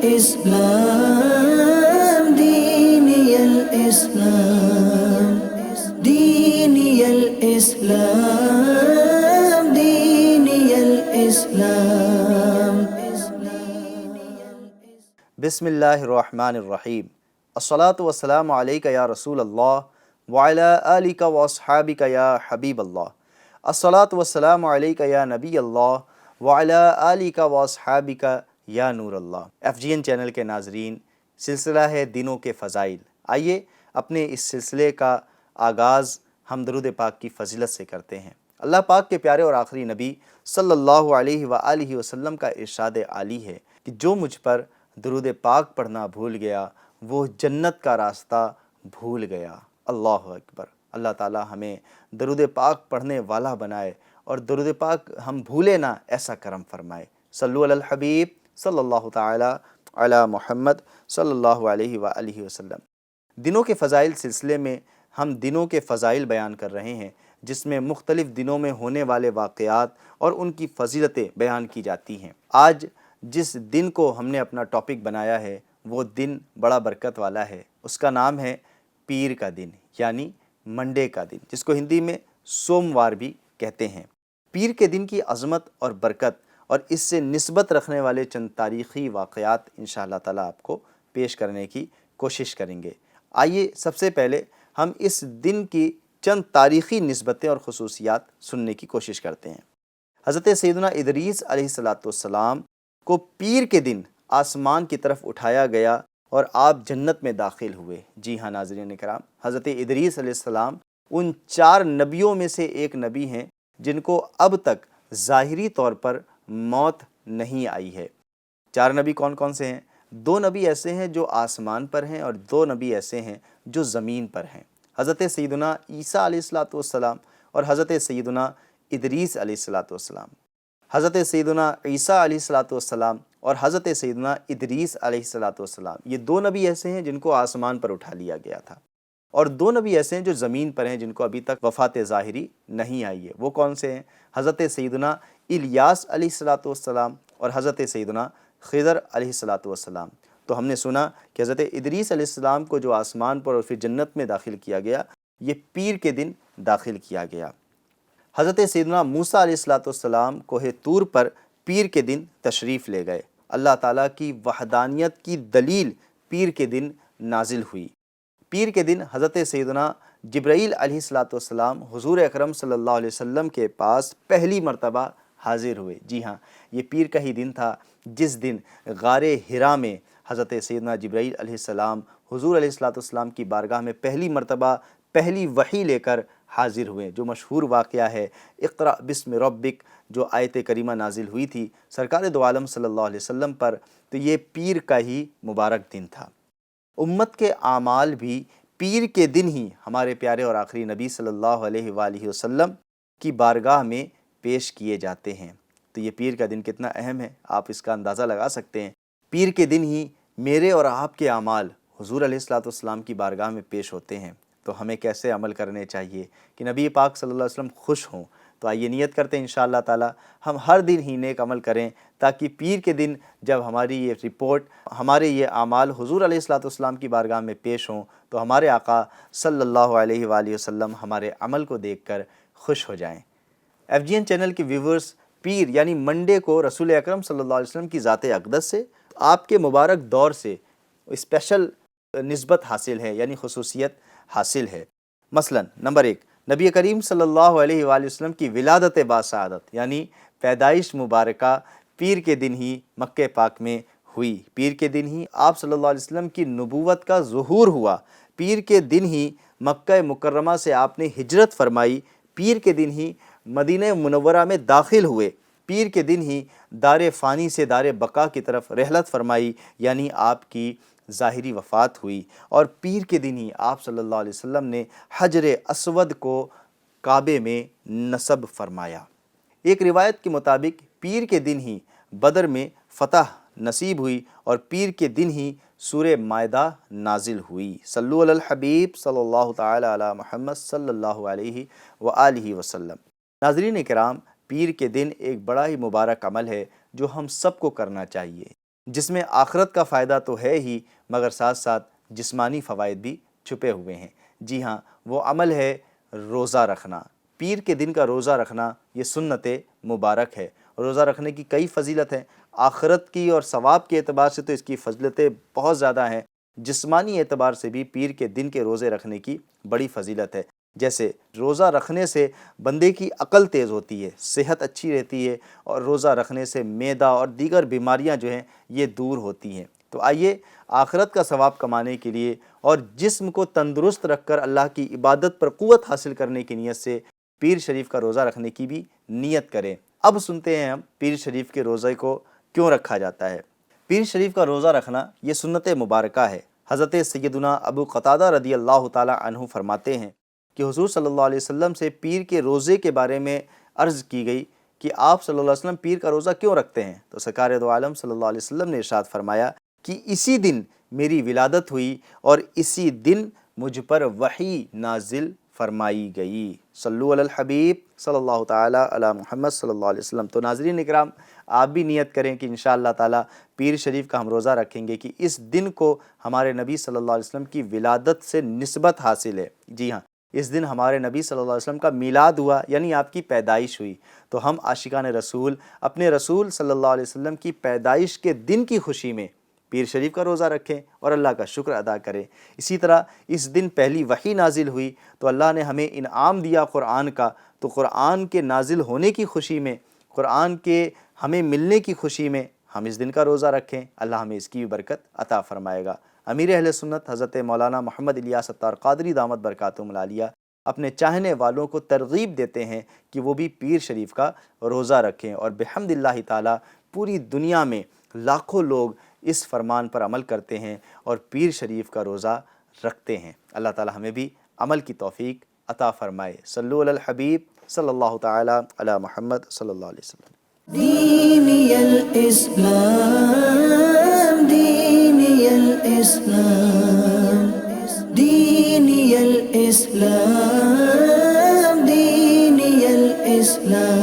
الإسلام ديني الإسلام ديني الإسلام ديني الإسلام. بسم اللہ الرحمن الرحیم. الصلاۃ والسلام علیک یا رسول اللہ وعلی آلک واصحابک یا حبیب اللہ. الصلاۃ والسلام علیک یا نبی اللہ وعلی آلک واصحابک یا نور اللہ. FGN چینل کے ناظرین، سلسلہ ہے دنوں کے فضائل. آئیے اپنے اس سلسلے کا آغاز ہم درود پاک کی فضیلت سے کرتے ہیں. اللہ پاک کے پیارے اور آخری نبی صلی اللہ علیہ وآلہ وسلم کا ارشاد عالی ہے کہ جو مجھ پر درود پاک پڑھنا بھول گیا وہ جنت کا راستہ بھول گیا. اللہ اکبر. اللہ تعالی ہمیں درود پاک پڑھنے والا بنائے اور درود پاک ہم بھولے نہ، ایسا کرم فرمائے. صلو علی الحبیب صلی اللہ تعالی علی محمد صلی اللہ علیہ وآلہ وسلم. دنوں کے فضائل سلسلے میں ہم دنوں کے فضائل بیان کر رہے ہیں، جس میں مختلف دنوں میں ہونے والے واقعات اور ان کی فضیلتیں بیان کی جاتی ہیں. آج جس دن کو ہم نے اپنا ٹاپک بنایا ہے وہ دن بڑا برکت والا ہے. اس کا نام ہے پیر کا دن، یعنی منڈے کا دن، جس کو ہندی میں سوموار بھی کہتے ہیں. پیر کے دن کی عظمت اور برکت اور اس سے نسبت رکھنے والے چند تاریخی واقعات انشاءاللہ تعالیٰ آپ کو پیش کرنے کی کوشش کریں گے. آئیے سب سے پہلے ہم اس دن کی چند تاریخی نسبتیں اور خصوصیات سننے کی کوشش کرتے ہیں. حضرت سیدنا ادریس علیہ السلام کو پیر کے دن آسمان کی طرف اٹھایا گیا اور آپ جنت میں داخل ہوئے. جی ہاں ناظرین کرام، حضرت ادریس علیہ السلام ان 4 نبیوں میں سے ایک نبی ہیں جن کو اب تک ظاہری طور پر موت نہیں آئی ہے. 4 نبی کون کون سے ہیں؟ 2 نبی ایسے ہیں جو آسمان پر ہیں اور 2 نبی ایسے ہیں جو زمین پر ہیں. حضرت سیدنا عیسیٰ علیہ السلام اور حضرت سیدنا ادریس علیہ السلام. حضرت سیدنا عیسیٰ علیہ السلام اور حضرت سیدنا ادریس علیہ السلام یہ 2 نبی ایسے ہیں جن کو آسمان پر اٹھا لیا گیا تھا، اور 2 نبی ایسے ہیں جو زمین پر ہیں جن کو ابھی تک وفات ظاہری نہیں آئی ہے. وہ کون سے ہیں؟ حضرت سیدنا الیاس علیہ السلام اور حضرت سیدنا خضر علیہ السلام. تو ہم نے سنا کہ حضرت ادریس علیہ السلام کو جو آسمان پر اور پھر جنت میں داخل کیا گیا، یہ پیر کے دن داخل کیا گیا. حضرت سیدنا موسیٰ علیہ السلام کوہ طور پر پیر کے دن تشریف لے گئے. اللہ تعالیٰ کی وحدانیت کی دلیل پیر کے دن نازل ہوئی. پیر کے دن حضرت سیدنا جبرائیل علیہ السلام حضور اکرم صلی اللہ علیہ وسلم کے پاس پہلی مرتبہ حاضر ہوئے. جی ہاں، یہ پیر کا ہی دن تھا جس دن غار حرا میں حضرت سیدنا جبرائیل علیہ السلام حضور علیہ السلام کی بارگاہ میں پہلی مرتبہ پہلی وحی لے کر حاضر ہوئے. جو مشہور واقعہ ہے اقرأ بسم ربک، جو آیت کریمہ نازل ہوئی تھی سرکار دو عالم صلی اللہ علیہ وسلم پر، تو یہ پیر کا ہی مبارک دن تھا. امت کے اعمال بھی پیر کے دن ہی ہمارے پیارے اور آخری نبی صلی اللہ علیہ وآلہ وسلم کی بارگاہ میں پیش کیے جاتے ہیں. تو یہ پیر کا دن کتنا اہم ہے آپ اس کا اندازہ لگا سکتے ہیں. پیر کے دن ہی میرے اور آپ کے اعمال حضور علیہ السلام کی بارگاہ میں پیش ہوتے ہیں. تو ہمیں کیسے عمل کرنے چاہیے کہ نبی پاک صلی اللہ علیہ وسلم خوش ہوں. تو آئیے نیت کرتے ہیں انشاءاللہ تعالی ہم ہر دن ہی نیک عمل کریں، تاکہ پیر کے دن جب ہماری یہ رپورٹ، ہمارے یہ اعمال حضور علیہ السلام کی بارگاہ میں پیش ہوں تو ہمارے آقا صلی اللہ علیہ وآلہ وسلم ہمارے عمل کو دیکھ کر خوش ہو جائیں. FGN چینل کے ویورز، پیر یعنی منڈے کو رسول اکرم صلی اللہ علیہ وسلم کی ذات اقدس سے، آپ کے مبارک دور سے اسپیشل نسبت حاصل ہے، یعنی خصوصیت حاصل ہے. مثلا نمبر 1، نبی کریم صلی اللہ علیہ وآلہ وسلم کی ولادت باسعادت یعنی پیدائش مبارکہ پیر کے دن ہی مکہ پاک میں ہوئی. پیر کے دن ہی آپ صلی اللہ علیہ وسلم کی نبوت کا ظہور ہوا. پیر کے دن ہی مکہ مکرمہ سے آپ نے ہجرت فرمائی. پیر کے دن ہی مدینہ منورہ میں داخل ہوئے. پیر کے دن ہی دار فانی سے دار بقا کی طرف رحلت فرمائی، یعنی آپ کی ظاہری وفات ہوئی. اور پیر کے دن ہی آپ صلی اللہ علیہ وسلم نے حجر اسود کو کعبے میں نصب فرمایا. ایک روایت کے مطابق پیر کے دن ہی بدر میں فتح نصیب ہوئی اور پیر کے دن ہی سورہ مائدہ نازل ہوئی. صلو علی الحبیب صلی اللہ تعالی علی محمد صلی اللہ علیہ وآلہ وسلم. ناظرین کرام، پیر کے دن ایک بڑا ہی مبارک عمل ہے جو ہم سب کو کرنا چاہیے. جس میں آخرت کا فائدہ تو ہے ہی مگر ساتھ ساتھ جسمانی فوائد بھی چھپے ہوئے ہیں۔ جی ہاں، وہ عمل ہے روزہ رکھنا۔ پیر کے دن کا روزہ رکھنا یہ سنت مبارک ہے۔ روزہ رکھنے کی کئی فضیلت ہیں، آخرت کی اور ثواب کے اعتبار سے تو اس کی فضیلتیں بہت زیادہ ہیں، جسمانی اعتبار سے بھی پیر کے دن کے روزے رکھنے کی بڑی فضیلت ہے۔ جیسے روزہ رکھنے سے بندے کی عقل تیز ہوتی ہے، صحت اچھی رہتی ہے، اور روزہ رکھنے سے معدہ اور دیگر بیماریاں جو ہیں یہ دور ہوتی ہیں۔ تو آئیے آخرت کا ثواب کمانے کے لیے اور جسم کو تندرست رکھ کر اللہ کی عبادت پر قوت حاصل کرنے کی نیت سے پیر شریف کا روزہ رکھنے کی بھی نیت کریں۔ اب سنتے ہیں ہم پیر شریف کے روزے کو کیوں رکھا جاتا ہے۔ پیر شریف کا روزہ رکھنا یہ سنت مبارکہ ہے۔ حضرت سیدنا ابو قتادہ رضی اللہ تعالی عنہ فرماتے ہیں کہ حضور صلی اللہ علیہ وسلم سے پیر کے روزے کے بارے میں عرض کی گئی کہ آپ صلی اللہ علیہ وسلم پیر کا روزہ کیوں رکھتے ہیں؟ تو سرکار دو عالم صلی اللہ علیہ وسلم نے ارشاد فرمایا کہ اسی دن میری ولادت ہوئی اور اسی دن مجھ پر وحی نازل فرمائی گئی۔ صلو علی الحبیب صلی اللہ تعالی علی محمد صلی اللہ علیہ وسلم۔ تو ناظرین اکرام، آپ بھی نیت کریں کہ انشاءاللہ تعالی پیر شریف کا ہم روزہ رکھیں گے کہ اس دن کو ہمارے نبی صلی اللہ علیہ وسلم کی ولادت سے نسبت حاصل ہے۔ جی ہاں، اس دن ہمارے نبی صلی اللہ علیہ وسلم کا میلاد ہوا، یعنی آپ کی پیدائش ہوئی۔ تو ہم عاشقان رسول اپنے رسول صلی اللہ علیہ وسلم کی پیدائش کے دن کی خوشی میں پیر شریف کا روزہ رکھیں اور اللہ کا شکر ادا کریں۔ اسی طرح اس دن پہلی وحی نازل ہوئی تو اللہ نے ہمیں انعام دیا قرآن کا، تو قرآن کے نازل ہونے کی خوشی میں، قرآن کے ہمیں ملنے کی خوشی میں ہم اس دن کا روزہ رکھیں، اللہ ہمیں اس کی بھی برکت عطا فرمائے گا۔ امیر اہل سنت حضرت مولانا محمد الیاس اتار قادری دامت برکاتہم العالیہ اپنے چاہنے والوں کو ترغیب دیتے ہیں کہ وہ بھی پیر شریف کا روزہ رکھیں، اور بحمد اللہ تعالی پوری دنیا میں لاکھوں لوگ اس فرمان پر عمل کرتے ہیں اور پیر شریف کا روزہ رکھتے ہیں۔ اللہ تعالی ہمیں بھی عمل کی توفیق عطا فرمائے۔ صلو علی الحبیب صلی اللہ تعالی علی محمد صلی اللہ علیہ وسلم۔ دینی الاسلام دینی الاسلام دینی الاسلام دینی الاسلام